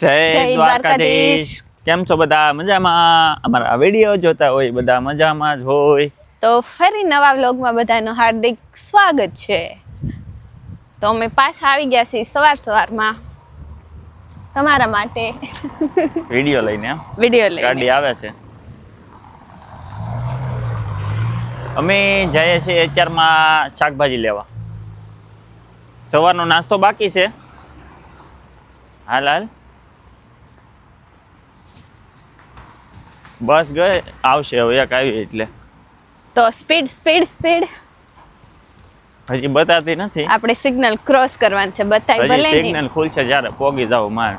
જય દ્વારકાધીશ. કેમ છો બધા? મજામાં? અમારા વિડીયો જોતા હોય બધા મજામાં જ હોય. તો ફરી નવા વ્લોગમાં બધાનું હાર્દિક સ્વાગત છે. તો અમે પાછા આવી ગયા છીએ સવારમાં તમારા માટે વિડીયો લઈને ગાડી આવે છે. અમે જઈએ છીએ અત્યારમાં શાકભાજી લેવા. સવારનો નાસ્તો બાકી છે. હાલ બસ ગઈ આવશે હવે એક આવી એટલે તો સ્પીડ હજી બતાતી નથી. આપણે સિગ્નલ ક્રોસ કરવાનું છે. બતાવી ભલે નહીં. સિગ્નલ ખુલશે જ્યારે પોગી જાવ માર.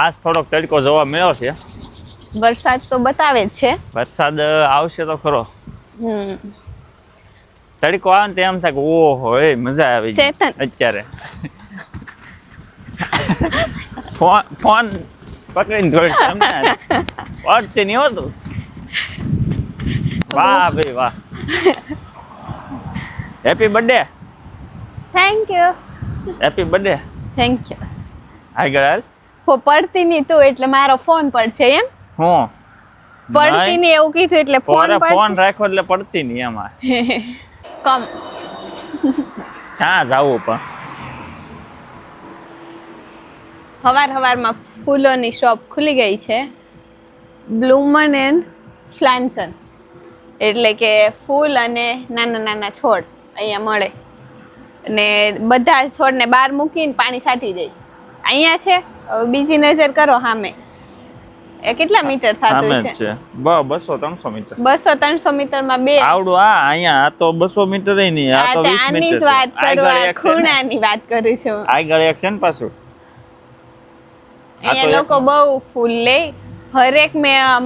આજ થોડોક તડકો જોવા મળ્યો છે. વરસાદ તો બતાવે જ છે. વરસાદ આવશે તો ખરો. તડકો આવે ને એમ થાય કે ઓહો એ મજા આવી ગઈ. અત્યારે ફોન પકડીને જોઈશ તમને પડતી નહીં હોતું. વાહ ભાઈ વાહ. Happy birthday. Thank you. Happy birthday. Thank you. આગળ હાલ. હો પડતી નહીં તું એટલે મારો ફોન પડશે એમ? હું પડતી નહીં એવું કીધું એટલે ફોન રાખો એટલે પડતી નહીં એમાં. કમ ક્યાં જાવું પણ સવારમાં ફૂલોની શોપ ખુલી ગઈ છે. બ્લુમન એન્ડ ફ્લાન્સન એટલે કે ફૂલ અને નાના છોડ અહીંયા મળે અને બધા છોડને બહાર મૂકીને પાણી છાંટી દે. અહીંયા છે. બીજી નજર કરો સામે એ કેટલા મીટર થતું છે? 200-300 મીટર. 200-300 મીટરમાં બે આવડું. અહીંયા આ તો 200 મીટર નહીં, આ તો 20 આની મીટર જ વાત કરું. ખૂણાની વાત કરું છું. આગળ એક છે ને પાછું. અહીંયા લોકો બહુ ફૂલ લે. હરેક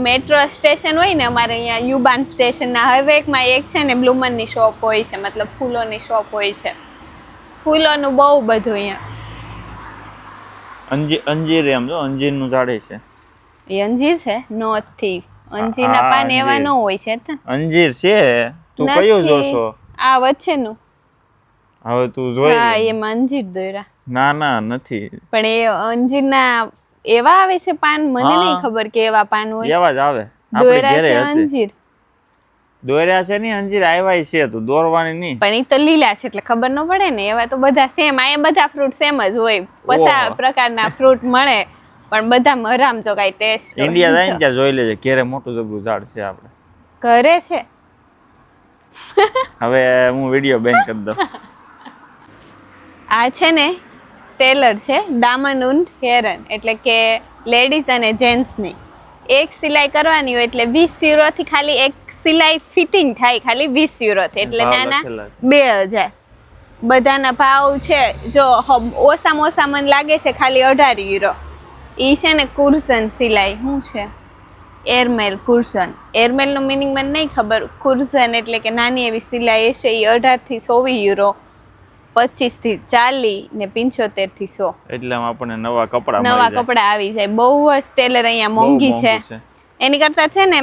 મેટ્રો સ્ટેશન હોય ને અમારે અહીંયા યુબાન સ્ટેશનના હરેકમાં એક છે ને બ્લુમનની શોપ હોય છે. મતલબ ફૂલોની શોપ હોય છે. ફૂલોનું બહુ બધું અહીંયા. અંજીર એમ જો અંજીરનું ઝાડ છે. એ અંજીર છે? નોથી અંજીરના પાન એવા ન હોય છે. અંજીર છે. તું કયું જોશો? આ વચ્ચેનું. હવે તું જોઈ. હા એમાં અંજીર દોર્યા. ના નથી. પણ એ અંજીરના એવા આવે છે પાન. મને નહીં ખબર કે એવા પાન હોય. એવા જ આવે. દોર્યા છે અંજીર. દોર્યા છે ને અંજીર આવ્યા છે. તું દોરવાની નહીં. પણ એ તો લીલા છે એટલે ખબર ન પડે ને. એવા તો બધા સેમ. આ બધા ફ્રૂટ સેમ જ હોય. 50 પ્રકારના ફ્રૂટ મળે પણ બધા મરામ જો કાઈ ટેસ્ટ. ઇન્ડિયા જાય ને ત્યાં જોઈ લેજે. ઘરે મોટું જબરું ઝાડ છે આપણે. ઘરે છે. હવે હું વિડિયો બેન કરી દઉં. આ છે ને ટેલર છે. દામન ઉન હેરન એટલે કે લેડીઝ અને જેન્ટ્સની એક સિલાઈ કરવાની હોય એટલે 20 યુરોથી ખાલી એક સિલાઈ ફિટિંગ થાય. ખાલી 20 યુરોથી એટલે નાના 2000. બધાના ભાવ છે. જો ઓછામાં ઓછા મને લાગે છે ખાલી 18 યુરો. ઈ છે ને કુર્સન સિલાઈ. શું છે? એરમેલ કુર્સન. એરમેલનો મિનિંગ મને નહીં ખબર. કુર્સન એટલે કે નાની એવી સિલાઈ છે. એ 18 થી 24 યુરો, 25 થી 40 ને 75 થી 100. એટલે આપણને નવા કપડા આવી જાય. બહુ જ ટેલર અહીંયા મોંઘી છે. એની કરતા છે ને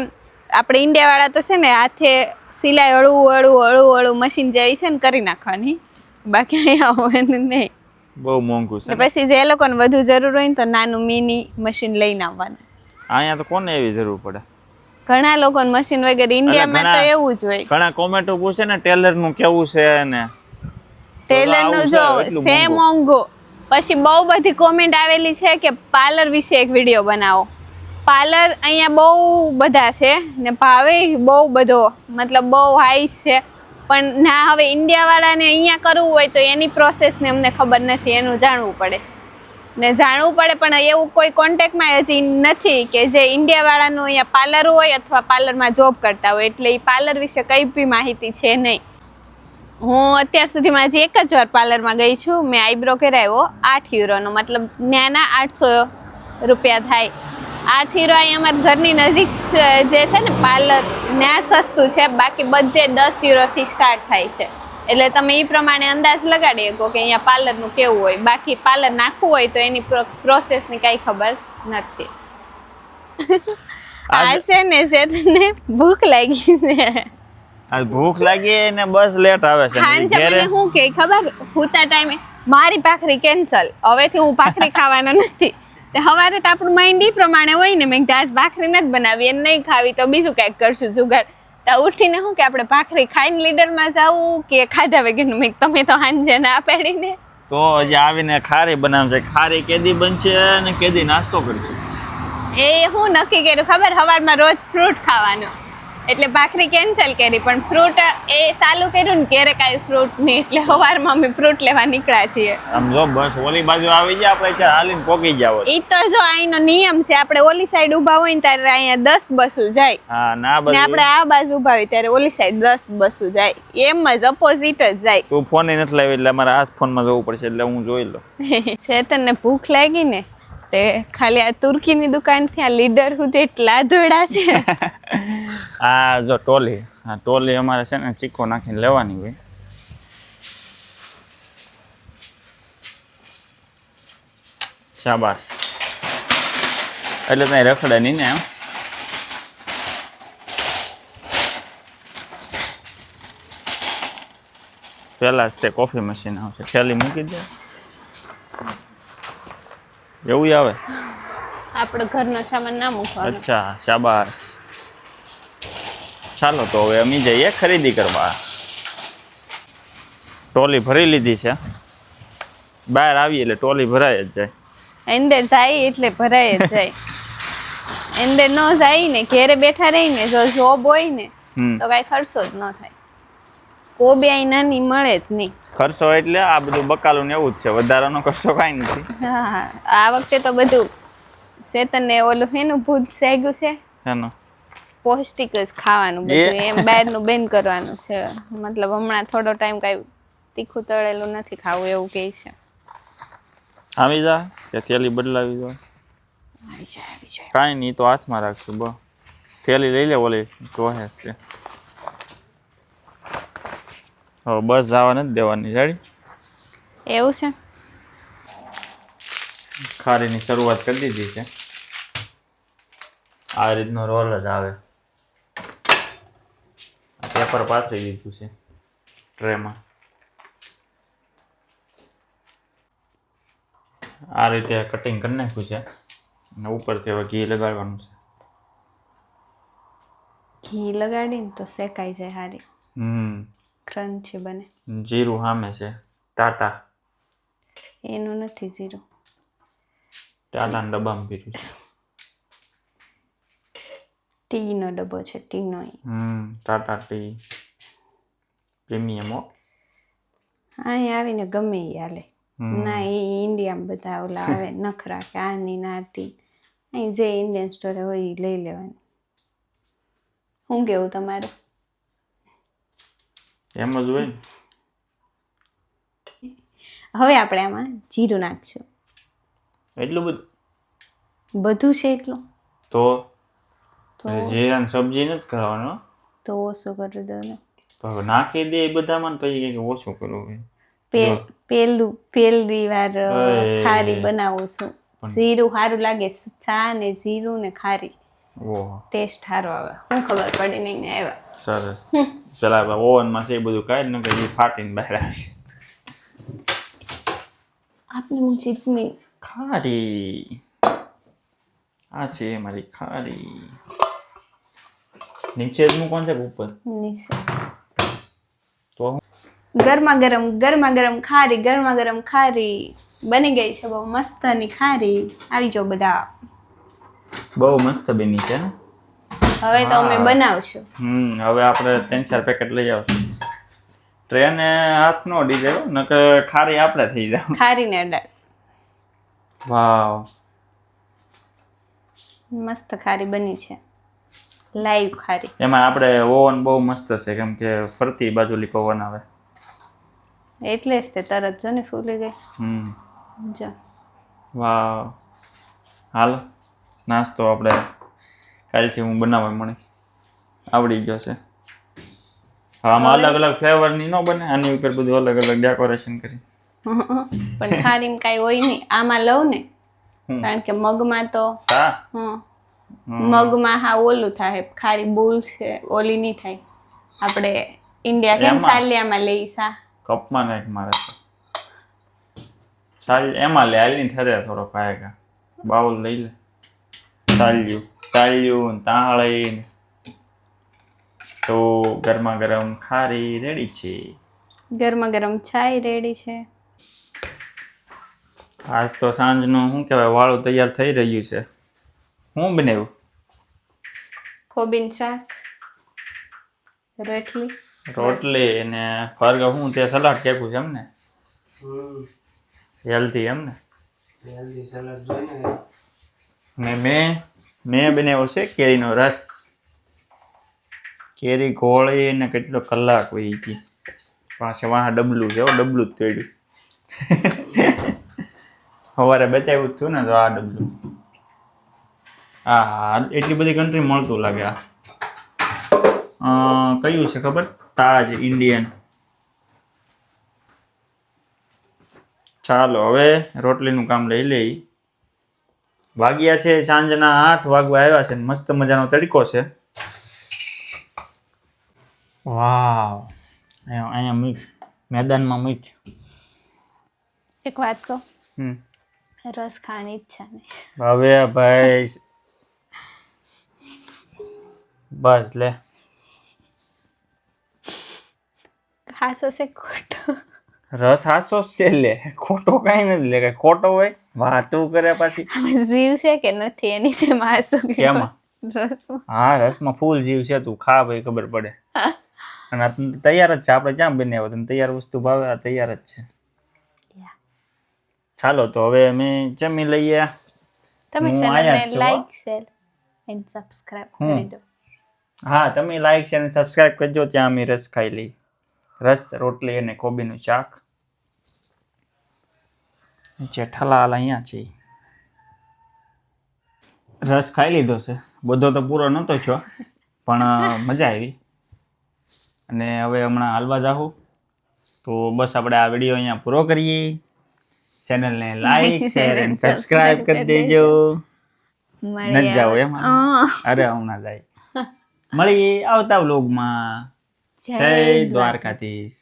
આપણે ઇન્ડિયા વાળા તો છે ને હાથે સિલાઈ હળવું મશીન જેવી છે ને કરી નાખવાની. બાકી અહીંયા હોય નહીં. બહુ મોંઘું છે. પછી જે લોકોને વધુ જરૂર હોય ને તો નાનું મિની મશીન લઈને આવવાનું. અહીંયા તો કોને એવી જરૂર પડે? ઘણા લોકોને મશીન વગેરે. ઇન્ડિયામાં તો એવું જ હોય. ઘણા કોમેન્ટો પૂછે ને ટેલર નું કેવું છે ને ટેલર નું જો છે મોંઘો. પછી બહુ બધી કોમેન્ટ આવેલી છે કે પાર્લર વિશે એક વિડીયો બનાવો. પાર્લર અહીંયા બહુ બધા છે ને ભાવે બહુ બધો મતલબ બહુ હાઈ છે. પણ ના હવે ઇન્ડિયા વાળાને અહીંયા કરવું હોય તો એની પ્રોસેસને અમને ખબર નથી. એનું જાણવું પડે પણ એવું કોઈ કોન્ટેક્ટમાં હજી નથી કે જે ઇન્ડિયા વાળાનું અહીંયા પાર્લર હોય અથવા પાર્લરમાં જોબ કરતા હોય. એટલે એ પાર્લર વિશે કંઈ બી માહિતી છે નહીં. હું અત્યાર સુધીમાં હજી એક જ વાર પાર્લરમાં ગઈ છું. મેં આઈબ્રો કરાવ્યો 8 યુરોનો. મતલબ ત્યાંના 800 રૂપિયા થાય. 8 યુરો અહીં અમારા ઘરની નજીક જે છે ને પાર્લર ત્યાં સસ્તું છે. બાકી બધે 10 યુરોથી સ્ટાર્ટ થાય છે. એટલે તમે એ પ્રમાણે અંદાજ લગાડી શકો કે અહીંયા પાર્લરનું કેવું હોય. બાકી પાર્લર નાખવું હોય તો એની પ્રોસેસની કાંઈ ખબર નથી. આ છે ને શેતને ભૂખ લાગી છે. ભૂખ લાગી ને બસ લેટ આવે છે. હું કે ખબર હુતા ટાઈમે મારી ભાખરી કેન્સલ, હવેથી હું ભાખરી ખાવાનો નથી. તે સવારે તો આપણું માઇન્ડ ઈ પ્રમાણે હોય ને, મેં આજ ભાખરી નથી બનાવી, એને નહીં ખાવી તો બીજું કંઈક કરશું જુગાડ. તો ઉઠીને શું કે આપણે ભાખરી ખાઈને લીડરમાં જવું કે ખાધા વગરનું? મેં તમે તો હાંજે ના પાડીને. તો હજી આવીને ખારી બનાવશે. ખારી કેદી બનશે અને કેદી નાસ્તો કરશે? એ હું નક્કી કર્યું ખબર, સવારમાં રોજ ફ્રૂટ ખાવાનો, એટલે ભાખરી કેન્સલ કરી. પણ ફ્રૂટ એ ચાલુ કર્યું ને ક્યારેક કાંઈ ફ્રૂટ નહીં, એટલે સવારમાં અમે ફ્રૂટ લેવા નીકળ્યા છીએ. આમ જો બસ ઓલી બાજુ આવી જાય આપણે ત્યાં હાલીને પોકી જાવ. ઈ તો જો અહીંનો નિયમ છે, આપણે ઓલી સાઈડ ઊભા હોય ને ત્યારે અહીંયા 10 બસો જાય. હા ના બસ. ને આપણે આ બાજુ ઊભા હોય ત્યારે ઓલી સાઈડ 10 બસો જાય. એમ જ અપોઝિટ જ જાય. તું ફોન નથી લાવી એટલે અમારે આ ફોનમાં જવું પડશે, એટલે હું જોઈ લઉં. ચેતનને ભૂખ લાગી ને તે ખાલી આ તુર્કીની દુકાનથી આ લીડર સુધી એટલા દોડ્યા છે. આ જો ટોલી, હા ટોલી અમારે છે ને ચીકો નાખીને લેવાની હોય. શાબાશ. એટલે ત્યાં રખડે નહીં ને. પેલા જ તે કોફી મશીન આવશે, થેલી મૂકી દે એવું આવે. આપણો ઘરનો સામાન ના મૂકવાનો. અચ્છા શાબાશ. ચાલો તો હવે અમે જઈએ ખરીદી કરવા. ટોલી ભરી લીધી છે, બહાર આવીએ એટલે ટોલી ભરાય જ જાય. અંદર જાય એટલે ભરાય જ જાય. અંદર ન જાય ને, ઘેરે બેઠા રહીને જો જોબ હોય ને તો કઈ ખર્ચો જ ન થાય. કોબી અહીં નાની મળે જ નહીં. ખર્ચો એટલે આ બધું બકાલું ને એવું જ છે, વધારાનો ખર્ચો કાંઈ નથી. હા આ વખતે તો બધું ચેતનને ઓલું એનું ભૂત જાગ્યું છે, એનો પૌષ્ટિક જ ખાવાનું બધું, એમ બહારનું બેન કરવાનું છે. મતલબ હમણાં થોડો ટાઈમ કાંઈ તીખું તળેલું નથી ખાવું એવું કહે છે. આવી જા કે થેલી બદલાવી દો. આવી જાય. કાંઈ નહીં તો હાથમાં રાખશું. બસ થેલી લઈ લે ઓલી જોહે છે. હવે બસ જવા નથી દેવાની જાડી. એવું છે. ખારીની શરૂઆત કરી દીધી છે. આ રીતનો રોલ જ આવે. પેપર પાથરી દીધું છે ટ્રેમાં. આ રીતે કટિંગ કરી નાખ્યું છે અને ઉપરથી હવે ઘી લગાડવાનું છે. ઘી લગાડીને તો શેકાઈ જાય હારી. ક્રન્ચી બને. જીરું સામે છે, ટાટા. એનું નથી જીરું, ટાટાના ડબ્બામાં પીર્યું છે. ટી નો ડબ્બો છે, ટી નો. Tata tea premium. અહીં આવીને ગમે એ હાલે. ના એ ઇન્ડિયામાં બધા ઓલા આવે નખરા કે આની ના ટી. અહીં જે ઇન્ડિયન સ્ટોરે હોય એ લઈ લેવાની. શું કેવું તમારું? એમ જ હોય ને. હવે આપણે આમાં જીરું નાખશું. એટલું બધું? બધું છે એટલું તો જીરાની સબ્જી નથી કરવાનો તો ઓછું કરી દો ને. નાખી દે બધામાં પછી કે ઓછું કરવું. પહેલી વાર ખારી બનાવું છું. જીરું સારું લાગે, ચા ને જીરું ને ખારી. ટેસ્ટ સારો આવે. શું ખબર પડી નહીં ને આવ્યા. સરસ. પેલા ઓવનમાં છે એ બધું કાઢી ને પછી ફાટીને બહાર આવશે. આપને હું ચીટની ખારી આ છે મારી ખારી. નીચે જ મૂકવાનું છે ઉપર? નીચે. તો ગરમા ગરમ ખારી, ગરમા ગરમ ખારી બની ગઈ છે. બહુ મસ્તની ખારી. આવી જાઓ બધા. બહુ મસ્ત બની છે ને. હવે તો અમે બનાવશું. હવે આપણે 3-4 પેકેટ લઈ આવશું. ટ્રેને હાથ નો ડીજે નકર ખારી આપણે થઈ જાવ. ખારી ને અડાડ. વાવ મસ્ત ખારી બની છે. લાઈવ ખારી. એમાં આપણે ઓવન બહુ મસ્ત છે કેમ કે ફરતી બાજુલી પવન આવે એટલે જ તે તરત જો ને ફૂલી ગઈ. જો વાવ. હાલો નાસ્તો આપણે કાલથી હું બનાવવા મળે આવડી ગયો છે. આમાં અલગ અલગ ફ્લેવરની ન બને, આની ઉપર બધું અલગ અલગ ડેકોરેશન કરી. પણ ખારીમાં કાંઈ હોય નહીં. આમાં લઉં ને કારણ કે મગમાં તો મગમાં હા ઓલું થાય. ખારી બોલ છે ઓલી નહીં થાય. આપણે ઇન્ડિયા કેમ સાલિયામાં લઈ સા કપમાં નાખ મારે તો. ચાલ એમાં લે હાલની ઠરે થોડો ખાયગા બાઉલ લઈ લે ચાલ્યું તાળી તો ગરમા ગરમ ખારી રેડી છે. ગરમા ગરમ ચાય રેડી છે. આજ તો સાંજનું શું કહેવાય વાળું તૈયાર થઈ રહ્યું છે. હું બનાવ્યું? કોબીન શાક, રોટલી અને ફરગ હું તે સલાડ કેકું છે એમને હેલ્ધી એમને. ને મેં બનાવ્યો છે કેરીનો રસ. કેરી ગોળી ને કેટલો કલાક વહી ગઈ પાસે વાહ ડબલું છે ડબલું જ તોડ્યું. સવારે બતાવ્યું હતું ને તો આ ડબલું. હા એટલી બધી કન્ટ્રી મળતું લાગે. કયું છે ખબર? તાજ ઇન્ડિયન. ચાલો હવે રોટલીનું કામ લઈ લઈ. વાગ્યા છે સાંજના 8 વાગવા આવ્યા છે. મસ્ત મજાનો તડકો છે. વાવ અહીંયા મીઠ મેદાનમાં મીઠ. એક વાત કહું, રસ ખાવાની ઈચ્છા નહીં. હવે ભાઈ બસ લે. હાસો છે ખોટો? રસ હાસો છે લે, ખોટો કઈ નથી લે. કઈ ખોટો હોય વાતું કરે પાછી. જીવ છે કે નથી એની જેમ હાસો કેમાં? રસમાં. હા રસમાં ફૂલ જીવ છે. તું ખા ભાઈ ખબર પડે. અને આ તૈયાર જ છે. આપણે ક્યાં બનાવ્યો? તને તૈયાર વસ્તુ ભાવે? આ તૈયાર જ છે. ચાલો તો હવે અમે જમી લઈએ. તમે હું આયા જ ચેનલને છું, લાઈક શેર એન્ડ સબસ્ક્રાઇબ કરી દો. હા તમે લાઈક શેર અને સબસ્ક્રાઇબ કરજો. ત્યાં અમે રસ ખાઈ લઈ. રસ રોટલી અને કોબીનું શાક. જેઠાલાલ અહીંયા છે. રસ ખાઈ લીધો છે. બધો તો પૂરો નહોતો થયો પણ મજા આવી. અને હવે હમણાં હાલવા જાઉં. તો બસ આપણે આ વિડીયો અહીંયા પૂરો કરીએ. ચેનલને લાઈક શેર અને સબસ્ક્રાઇબ કરી દેજો. ન જાઓ એમ? અરે હમણાં જાય. મળીએ આવતા વ્લોગમાં. જય દ્વારકાધીશ.